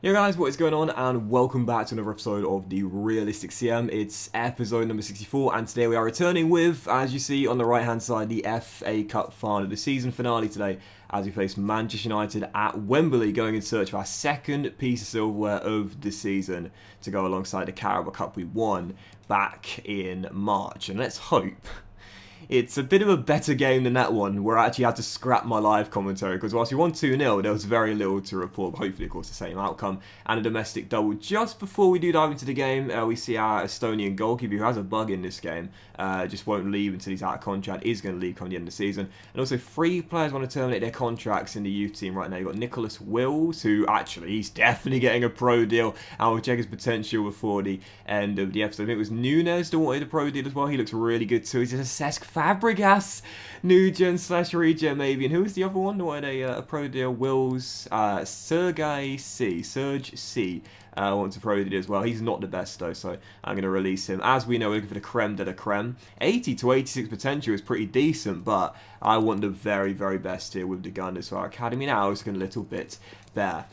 Yo guys, what is going on, and welcome back to another episode of the Realistic CM. It's episode number 64, and today we are returning with, as you see on the right hand side, the FA Cup final, the season finale today, as we face Manchester United at Wembley, going in search of our second piece of silverware of the season to go alongside the Carabao Cup we won back in March. And let's hope it's a bit of a better game than that one, where I actually had to scrap my live commentary, because whilst we won 2-0, there was very little to report, but hopefully, of course, the same outcome, and a domestic double. Just before we do dive into the game, we see our Estonian goalkeeper, who has a bug in this game, just won't leave until he's out of contract, is going to leave come the end of the season, and also 3 players want to terminate their contracts in the youth team right now. You've got Nicholas Wills, who actually, he's definitely getting a pro deal, and we'll check his potential before the end of the episode. I think it was Nunes that wanted a pro deal as well. He looks really good too. He's just a Cesc Fabregas, new-gen / regen maybe. And who was the other one that wanted a pro deal? Wills, Serge C. Wants a pro deal as well. He's not the best though, so I'm going to release him. As we know, we're looking for the creme de la creme. 80 to 86 potential is pretty decent, but I want the very, very best here with the Gunners. So our academy now is looking a little bit there.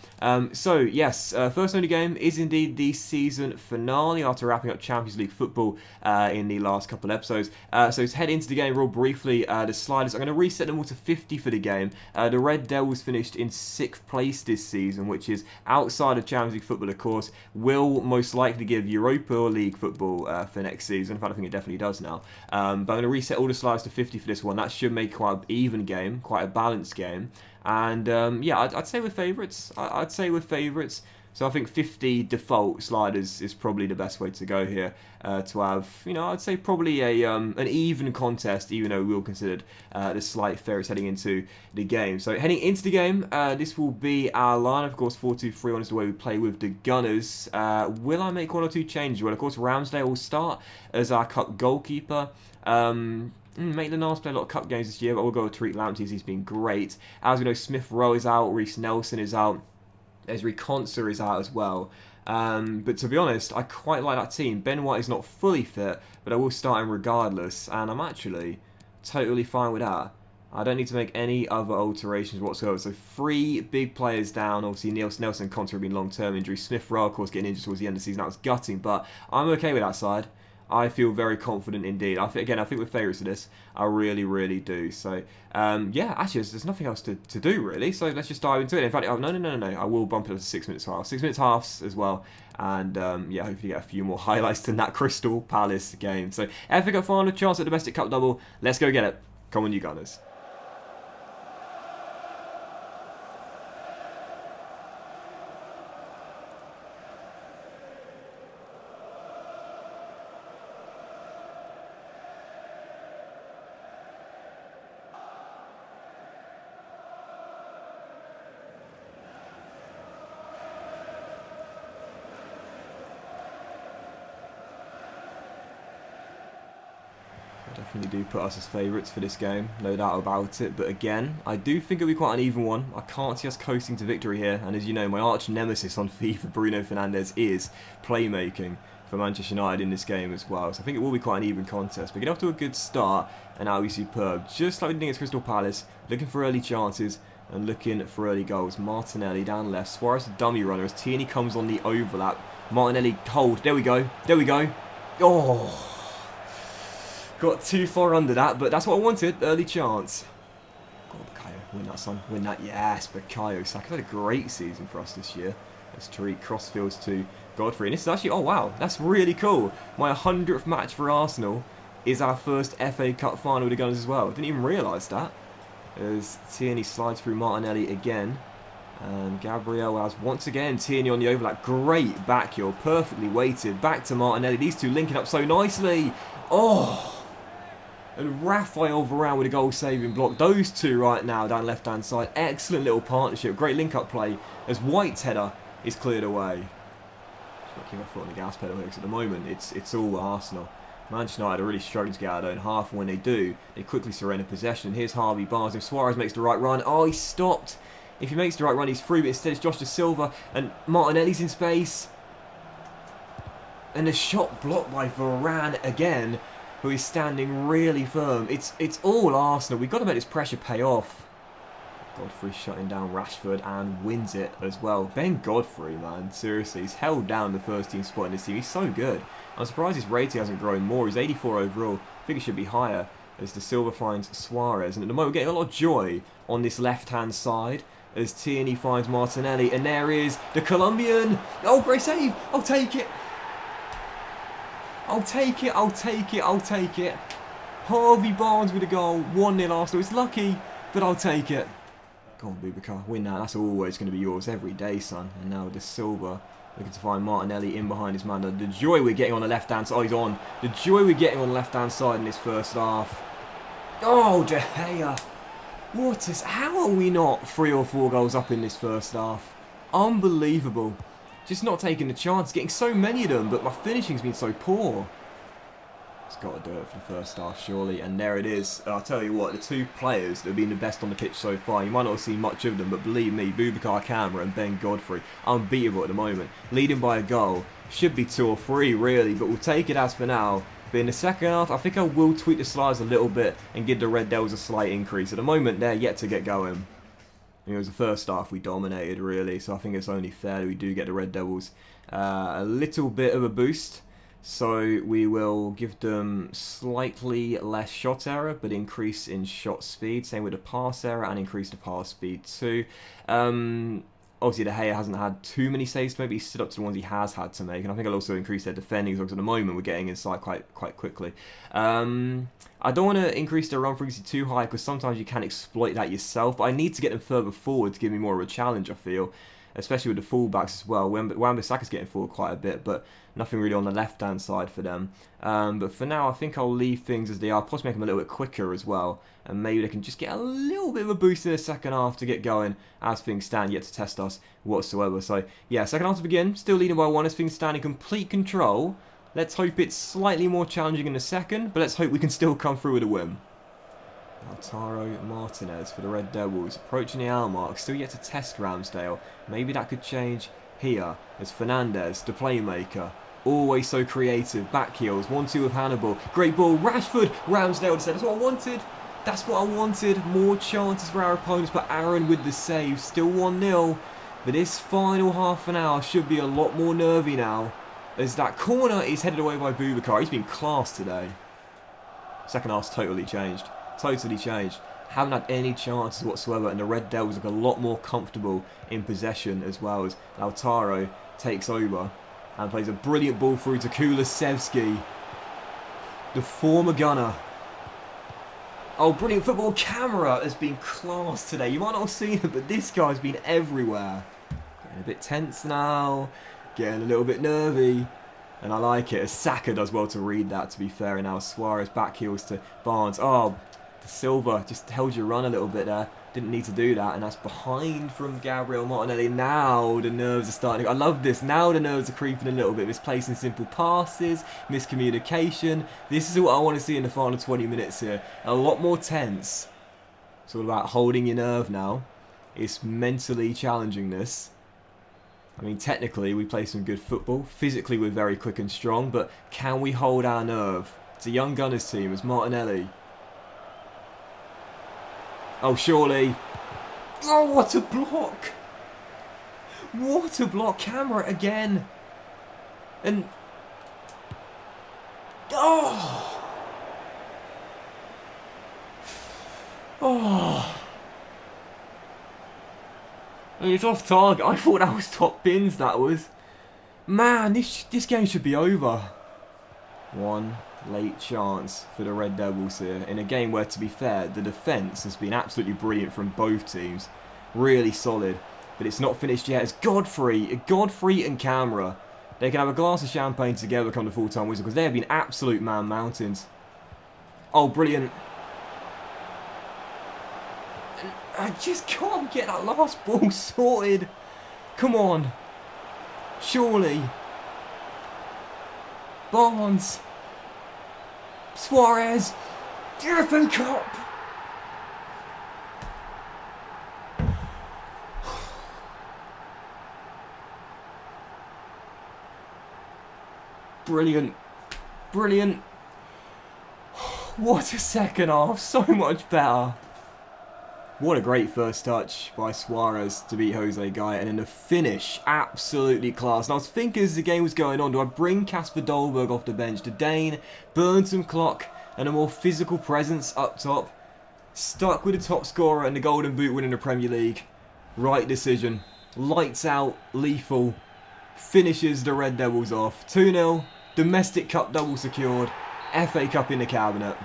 So yes, first only game is indeed the season finale after wrapping up Champions League football in the last couple of episodes. So let's head into the game real briefly. The sliders, I'm going to reset them all to 50 for the game. The Red Devils finished in 6th place this season, which is outside of Champions League football, of course. Will most likely give Europa League football for next season. In fact, I think it definitely does now. But I'm going to reset all the sliders to 50 for this one. That should make quite an even game, quite a balanced game. And yeah, I'd say we're favourites. I'd say we're favourites. So I think 50 default sliders is probably the best way to go here. To have, you know, I'd say probably an even contest, even though we all considered the slight favourites heading into the game. So heading into the game, this will be our line. Of course, 4-2-3-1 is the way we play with the Gunners. Will I make 1 or 2 changes? Well, of course, Ramsdale will start as our cup goalkeeper. Maitland Niles played a lot of cup games this year, but we'll go with Tariq Lamptey as he's been great. As we know, Smith Rowe is out, Reece Nelson is out, Ezri Konsa is out as well. But to be honest, I quite like that team. Ben White is not fully fit, but I will start him regardless, and I'm actually totally fine with that. I don't need to make any other alterations whatsoever. So 3 big players down. Obviously, Nelson and Konsa have been long-term injuries. Smith Rowe, of course, getting injured towards the end of the season. That was gutting, but I'm okay with that side. I feel very confident indeed. I think we're favourites of this. I really, really do. So, yeah, actually, there's nothing else to do, really. So let's just dive into it. In fact, oh, no. I will bump it up to 6 minutes half. 6 minutes halves as well. And, yeah, hopefully get a few more highlights than that Crystal Palace game. So, FA Cup final, chance at domestic cup double. Let's go get it. Come on, you Gunners. Definitely do put us as favourites for this game, no doubt about it. But again, I do think it'll be quite an even one. I can't see us coasting to victory here. And as you know, my arch nemesis on FIFA, Bruno Fernandes, is playmaking for Manchester United in this game as well. So I think it will be quite an even contest. But get off to a good start, and that'll be superb. Just like we did against Crystal Palace, looking for early chances and looking for early goals. Martinelli down left, Suarez the dummy runner as Tierney comes on the overlap. Martinelli hold. There we go. There we go. Oh. Got too far under that, but that's what I wanted. Early chance. Go on, Bukayo. Win that, son. Win that. Yes, Bukayo. Saka's had a great season for us this year. As Tariq crossfields to Godfrey. And this is actually, oh wow, that's really cool. My 100th match for Arsenal is our first FA Cup final with the Gunners as well. Didn't even realise that. As Tierney slides through Martinelli again. And Gabriel has once again Tierney on the overlap. Great back heel. Perfectly weighted. Back to Martinelli. These two linking up so nicely. Oh! And Raphael Varane with a goal-saving block. Those two right now down left-hand side. Excellent little partnership. Great link-up play as White's header is cleared away. Just got to keep my foot on the gas pedal here because at the moment it's all Arsenal. Manchester United are really struggling to get out of their own half, and when they do, they quickly surrender possession. Here's Harvey Barnes. If Suarez makes the right run, oh, he stopped. If he makes the right run, he's through, but instead it's Josh Da Silva, and Martinelli's in space. And a shot blocked by Varane again, who is standing really firm. It's all Arsenal. We've got to make this pressure pay off. Godfrey shutting down Rashford and wins it as well. Ben Godfrey, man, seriously, he's held down the first team spot in this team. He's so good. I'm surprised his rating hasn't grown more. He's 84 overall. I think it should be higher as De Silva finds Suarez. And at the moment, we're getting a lot of joy on this left-hand side as Tierney finds Martinelli. And there is the Colombian. Oh, great save. I'll take it. I'll take it. I'll take it. I'll take it. Harvey Barnes with a goal. 1-0 Arsenal. It's lucky, but I'll take it. Go on, Boubacar. Win that. That's always going to be yours every day, son. And now De Silva looking to find Martinelli in behind his man. The joy we're getting on the left-hand side. Oh, he's on. The joy we're getting on the left-hand side in this first half. Oh, De Gea. What is... How are we not 3 or 4 goals up in this first half? Unbelievable. Just not taking the chance. Getting so many of them, but my finishing's been so poor. It's got to do it for the first half, surely. And there it is. I'll tell you what, the 2 players that have been the best on the pitch so far, you might not have seen much of them, but believe me, Boubacar Kamara and Ben Godfrey, unbeatable at the moment. Leading by a goal. Should be 2 or 3, really, but we'll take it as for now. But in the second half, I think I will tweak the slides a little bit and give the Red Devils a slight increase. At the moment, they're yet to get going. It was the first half we dominated, really, so I think it's only fair that we do get the Red Devils a little bit of a boost. So we will give them slightly less shot error, but increase in shot speed. Same with the pass error and increase the pass speed too. Obviously, De Gea hasn't had too many saves to make, but he's stood up to the ones he has had to make. And I think I'll also increase their defending, because at the moment we're getting inside quite quickly. I don't want to increase their run frequency too high, because sometimes you can exploit that yourself. But I need to get them further forward to give me more of a challenge, I feel. Especially with the fullbacks as well. Wan-Bissaka's getting forward quite a bit, but nothing really on the left-hand side for them. But for now, I think I'll leave things as they are. Possibly make them a little bit quicker as well. And maybe they can just get a little bit of a boost in the second half to get going as things stand, yet to test us whatsoever. So, yeah, second half to begin. Still leading by 1 as things stand in complete control. Let's hope it's slightly more challenging in the second, but let's hope we can still come through with a win. Lautaro Martinez for the Red Devils, approaching the hour mark, still yet to test Ramsdale. Maybe that could change here as Fernandes, the playmaker, always so creative, back heels, 1-2 with Hannibal, great ball, Rashford, Ramsdale said, that's what I wanted, that's what I wanted, more chances for our opponents, but Aaron with the save, still 1-0, but this final half an hour should be a lot more nervy now, as that corner is headed away by Boubacar. He's been class today. Second half's totally changed. Totally changed. Haven't had any chances whatsoever, and the Red Devils look a lot more comfortable in possession as well, as Lautaro takes over and plays a brilliant ball through to Kulusevski, the former gunner. Oh, brilliant football. Camera has been class today. You might not have seen it, but this guy's been everywhere. Getting a bit tense now, getting a little bit nervy. And I like it, as Saka does well to read that, to be fair. And now Suarez back heels to Barnes. Oh, Silva just held your run a little bit there. Didn't need to do that. And that's behind from Gabriel Martinelli. Now the nerves are starting. I love this. Now the nerves are creeping a little bit. Misplacing simple passes. Miscommunication. This is what I want to see in the final 20 minutes here. A lot more tense. It's all about holding your nerve now. It's mentally challenging this. I mean, technically, we play some good football. Physically, we're very quick and strong. But can we hold our nerve? It's a young Gunners team. It's Martinelli. Oh, surely. Oh, what a block. What a block. Camera again. And... Oh. Oh. And it's off target. I thought that was top bins, that was. Man, this game should be over. One late chance for the Red Devils here in a game where, to be fair, the defence has been absolutely brilliant from both teams. Really solid. But it's not finished yet. It's Godfrey and Camera. They can have a glass of champagne together come the full-time whistle, because they have been absolute man mountains. Oh, brilliant. I just can't get that last ball sorted. Come on. Surely. Barnes. Suarez. FA Cup. Brilliant. What a great first touch by Suarez to beat Jose Guy, and then the finish, absolutely class. And I was thinking as the game was going on, do I bring Kasper Dolberg off the bench? Do Dane burn some clock and a more physical presence up top? Stuck with the top scorer and the Golden Boot win in the Premier League. Right decision. Lights out, lethal. Finishes the Red Devils off. 2-0, domestic cup double secured, FA Cup in the cabinet.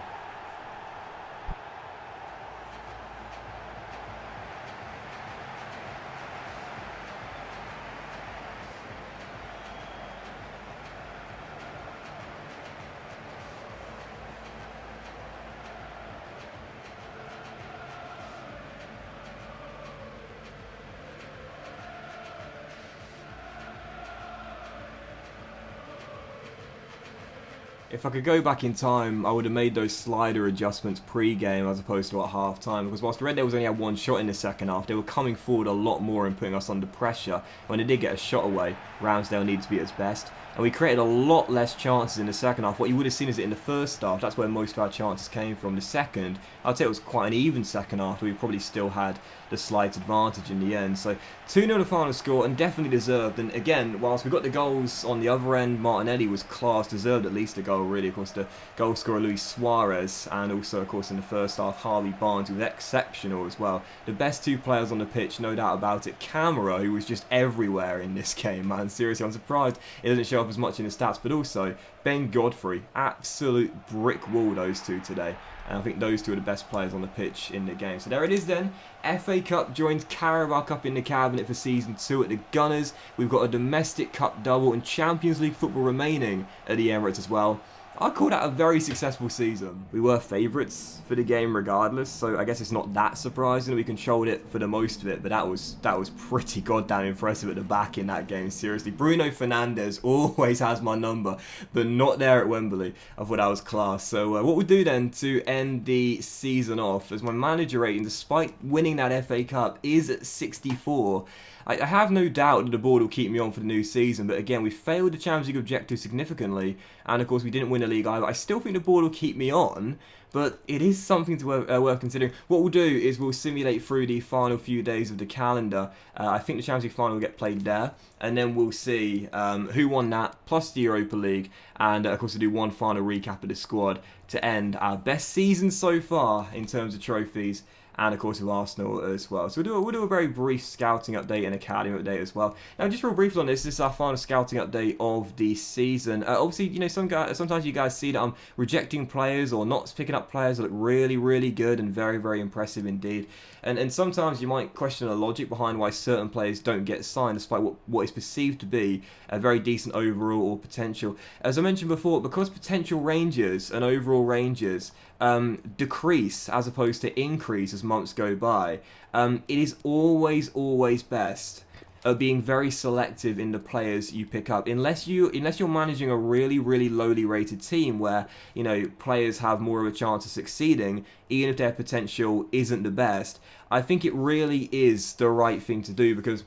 If I could go back in time, I would have made those slider adjustments pre-game as opposed to at half-time, because whilst Red Devils only had one shot in the second half, they were coming forward a lot more and putting us under pressure. When they did get a shot away, Ramsdale needed to be at its best, and we created a lot less chances in the second half. What you would have seen is that in the first half, that's where most of our chances came from. The second, I'd say it was quite an even second half, we probably still had the slight advantage in the end. So 2-0 the final score, and definitely deserved. And again, whilst we got the goals on the other end, Martinelli was class, deserved at least a goal really. Of course, the goal scorer Luis Suarez, and also of course in the first half Harvey Barnes, who was exceptional as well. The best two players on the pitch, no doubt about it. Camara, who was just everywhere in this game, man. Seriously, I'm surprised it doesn't show up as much in the stats. But also Ben Godfrey, absolute brick wall those two today. And I think those two are the best players on the pitch in the game. So there it is then. FA Cup joins Carabao Cup in the cabinet for Season 2 at the Gunners. We've got a domestic cup double and Champions League football remaining at the Emirates as well. I call that a very successful season. We were favourites for the game regardless, so I guess it's not that surprising that we controlled it for the most of it, but that was pretty goddamn impressive at the back in that game, seriously. Bruno Fernandes always has my number, but not there at Wembley. I thought that was class. So what we'll do then to end the season off, as my manager rating, despite winning that FA Cup, is at 64. I have no doubt that the board will keep me on for the new season, but again, we failed the Champions League objective significantly, and of course we didn't win the league either. I still think the board will keep me on, but it is something to worth considering. What we'll do is we'll simulate through the final few days of the calendar. I think the Champions League final will get played there, and then we'll see who won that, plus the Europa League, and of course we'll do one final recap of the squad to end our best season so far in terms of trophies, and of course with Arsenal as well. So we'll do a very brief scouting update and academy update as well. Now just real briefly on this is our final scouting update of the season. Obviously, you know, sometimes you guys see that I'm rejecting players or not picking up players that look really, really good and very, very impressive indeed. And sometimes you might question the logic behind why certain players don't get signed despite what is perceived to be a very decent overall or potential. As I mentioned before, because potential ranges and overall ranges decrease as opposed to increase as months go by, it is always best being very selective in the players you pick up, unless you're managing a really lowly rated team where, you know, players have more of a chance of succeeding even if their potential isn't the best. I think it really is the right thing to do, because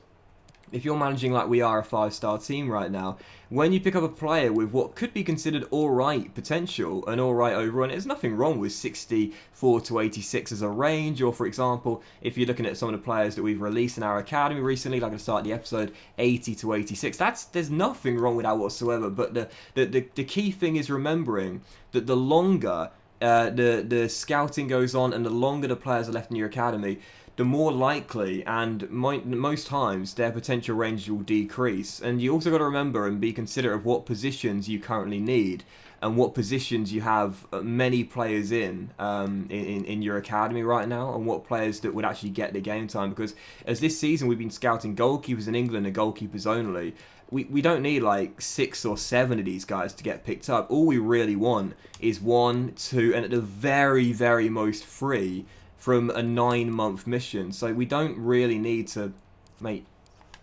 if you're managing like we are, a 5-star team right now, when you pick up a player with what could be considered alright potential and alright overall, and there's nothing wrong with 64 to 86 as a range, or for example, if you're looking at some of the players that we've released in our academy recently, like at the start of the episode, 80 to 86, there's nothing wrong with that whatsoever. But the key thing is remembering that the longer the scouting goes on and the longer the players are left in your academy, the more likely and most times their potential range will decrease. And you also got to remember and be considerate of what positions you currently need and what positions you have many players in your academy right now, and what players that would actually get the game time. Because as this season we've been scouting goalkeepers in England and goalkeepers only, we don't need like 6 or 7 of these guys to get picked up. All we really want is 1, 2, and at the very most 3 from a 9-month mission. So we don't really need to, mate,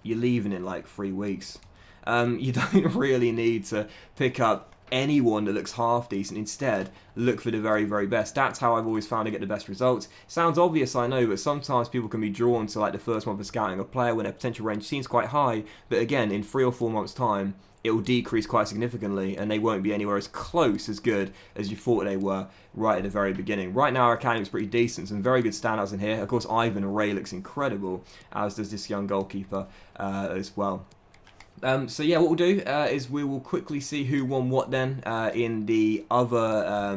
you're leaving in like 3 weeks. You don't really need to pick up anyone that looks half decent. Instead, look for the very, very best. That's how I've always found to get the best results. Sounds obvious, I know, but sometimes people can be drawn to like the first month of scouting a player when their potential range seems quite high, but again, in 3 or 4 months' time, it will decrease quite significantly, and they won't be anywhere as close as good as you thought they were right at the very beginning. Right now, our academy is pretty decent, some very good standouts in here. Of course, Ivan Ray looks incredible, as does this young goalkeeper as well. So yeah, what we'll do is we will quickly see who won what then in the other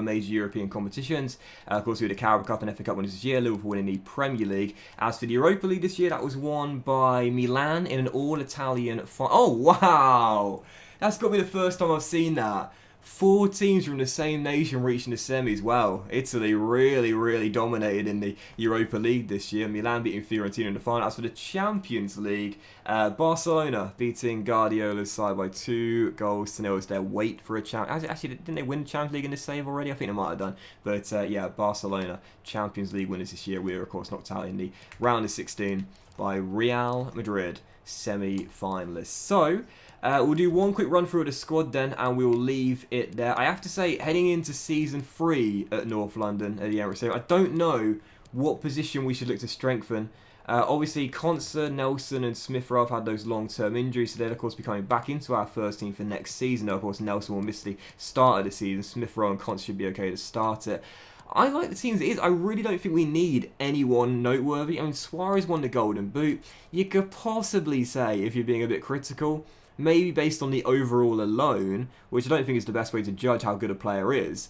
major European competitions. Of course, we had the Carabao Cup and FA Cup winners this year, Liverpool winning the Premier League. As for the Europa League this year, that was won by Milan in an all-Italian final. Oh, wow! That's got to be the first time I've seen that. 4 teams from the same nation reaching the semis. Wow, Italy really, really dominated in the Europa League this year. Milan beating Fiorentina in the final. As for the Champions League, Barcelona beating Guardiola's side by 2 goals to 0 as their wait for a champion. Actually, didn't they win the Champions League in this save already? I think they might have done. But yeah, Barcelona, Champions League winners this year. We were, of course, knocked out in the round of 16 by Real Madrid, semi-finalists. So, we'll do one quick run through of the squad then, and we will leave it there. I have to say, heading into Season 3 at North London at the Emirates Stadium, I don't know what position we should look to strengthen. Obviously, Konsa, Nelson and Smith Rowe have had those long-term injuries, so they'll, of course, be coming back into our first team for next season. Though, of course, Nelson will miss the start of the season. Smith Rowe and Konsa should be okay to start it. I like the team as it is. I really don't think we need anyone noteworthy. I mean, Suarez won the Golden Boot. You could possibly say, if you're being a bit critical, maybe based on the overall alone, which I don't think is the best way to judge how good a player is,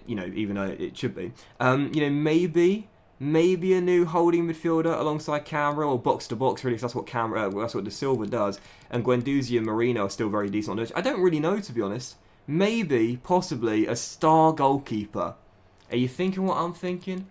you know, even though it should be. You know, maybe a new holding midfielder alongside Camera, or box to box, really, because that's what De Silva does. And Guendouzi and Marino are still very decent on the pitch. I don't really know, to be honest. Maybe, possibly, a star goalkeeper. Are you thinking what I'm thinking?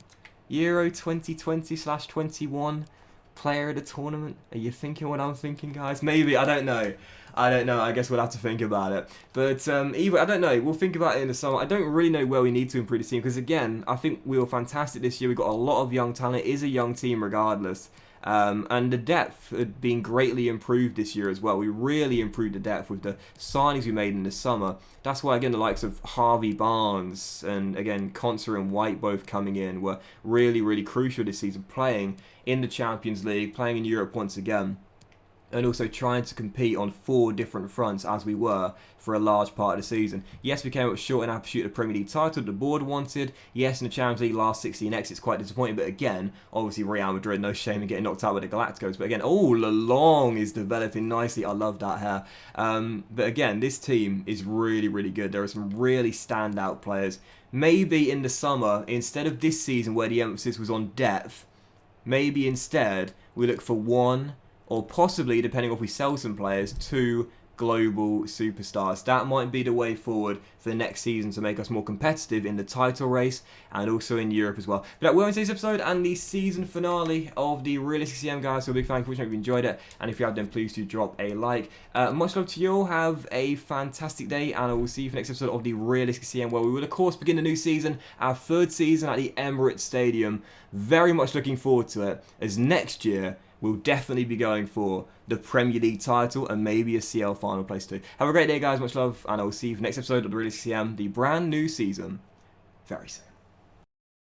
Euro 2020/21, player of the tournament. Are you thinking what I'm thinking, guys? Maybe, I don't know. I guess we'll have to think about it. But either, I don't know. We'll think about it in the summer. I don't really know where we need to improve the team, because again, I think we were fantastic this year. We got a lot of young talent. It is a young team regardless. And the depth had been greatly improved this year as well. We really improved the depth with the signings we made in the summer. That's why, again, the likes of Harvey Barnes and, again, Konsa and White both coming in were really, really crucial this season, playing in the Champions League, playing in Europe once again, and also trying to compete on 4 different fronts as we were for a large part of the season. Yes, we came up short in our pursuit of the Premier League title the board wanted. Yes, in the Champions League last 16 exits, quite disappointing. But again, obviously Real Madrid, no shame in getting knocked out with the Galacticos. But again, oh, Lalong is developing nicely. I love that hair. But again, this team is really, really good. There are some really standout players. Maybe in the summer, instead of this season where the emphasis was on depth, maybe instead we look for 1, or possibly, depending on if we sell some players, 2 global superstars. That might be the way forward for the next season to make us more competitive in the title race and also in Europe as well. But that will end today's episode and the season finale of the Realistic CM, guys. So a big thank you for watching. If you enjoyed it, and if you have, then please do drop a like. Much love to you all. Have a fantastic day, and I will see you for the next episode of the Realistic CM, where we will, of course, begin the new season, our 3rd season at the Emirates Stadium. Very much looking forward to it, as next year we'll definitely be going for the Premier League title and maybe a CL final place too. Have a great day, guys. Much love, and I will see you for the next episode of the Realistic CM, the brand new season, very soon.